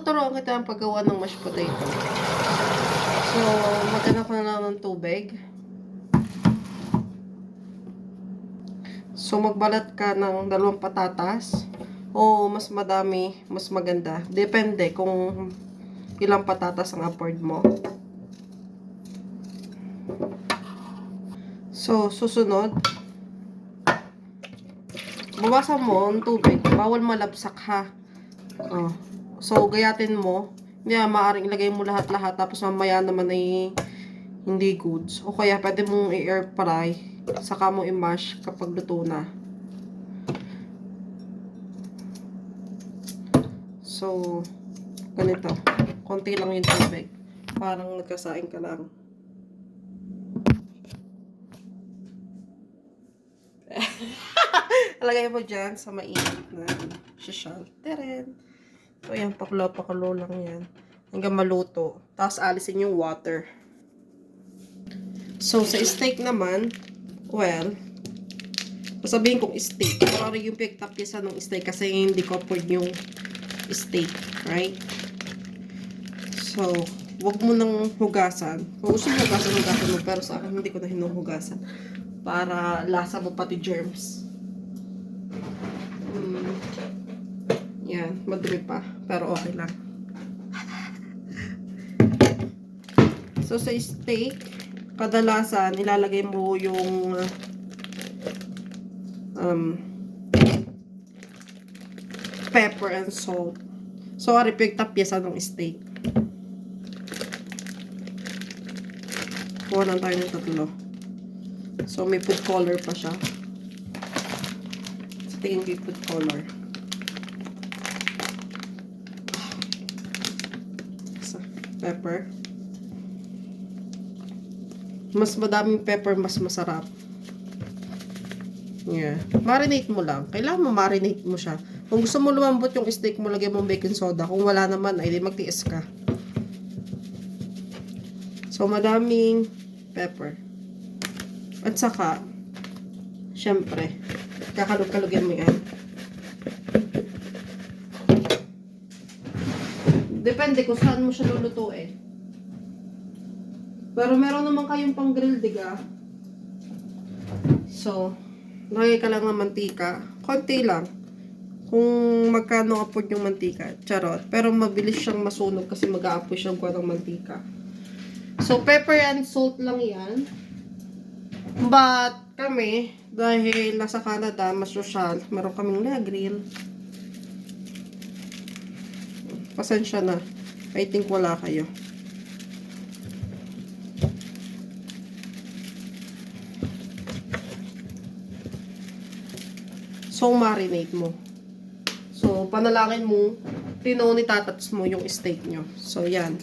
tuturuan kita ang paggawa ng mashed potato. So, maghanap ka na lang ng tubig. So, magbalat ka ng 2 patatas. O mas madami, mas maganda. Depende kung ilang patatas ang afford mo. So, susunod. Bawasan mo ang tubig. Bawal malabsak ha. Oh. So, gayatin mo. Hindi, maaaring ilagay mo lahat-lahat. Tapos mamaya naman ay hindi goods. O kaya pwede mong i-air fry. Saka mo i-mash kapag luto na. So, ganito. Konti lang yung tubig. Parang nagkasaing ka lang. Alagay mo dyan sa mainit na shishal. Teren. So, yan. Pakulo lang yan. Hanggang maluto. Tapos, alisin yung water. So, sa steak naman, well, sabihin kong steak. Parang yung pigtapyesa ng steak kasi hindi ko afford yung steak. Right? So, wag mo nang hugasan. Kung gusto mo hugasan mo. Pero sa akin, hindi ko na hinuhugasan. Para lasa mo pati germs. Yan, madumi pa. Pero okay lang. So, sa steak, kadalasan, ilalagay mo yung pepper and salt. So, pigtapyesa ng steak. Kuha lang tayo ng 3. So, may food color pa siya. Sa tingin ko yung food color. Pepper. Mas madaming pepper, mas masarap. Yeah. Marinate mo lang. Kailangan mo marinate mo siya. Kung gusto mo lumambot yung steak mo, lagyan mo baking soda. Kung wala naman, ay di magtiis ka. So, madaming pepper. At saka, syempre, kakalog-kalugin mo yan. Depende kung saan mo siya lulutuin. Pero meron naman kayong pang grill, diga. So, lagay ka lang ng mantika. Konti lang. Kung magkano afford yung mantika. Charot. Pero mabilis siyang masunog kasi mag-aapoy siyang kuha ng mantika. So, pepper and salt lang yan. But, kami, dahil nasa Canada, mas social, meron kaming na-grill. Pasensya na. I think wala kayo. So, marinate mo. So, panalangin mo, tinaw ni tatats mo yung steak nyo. So, yan.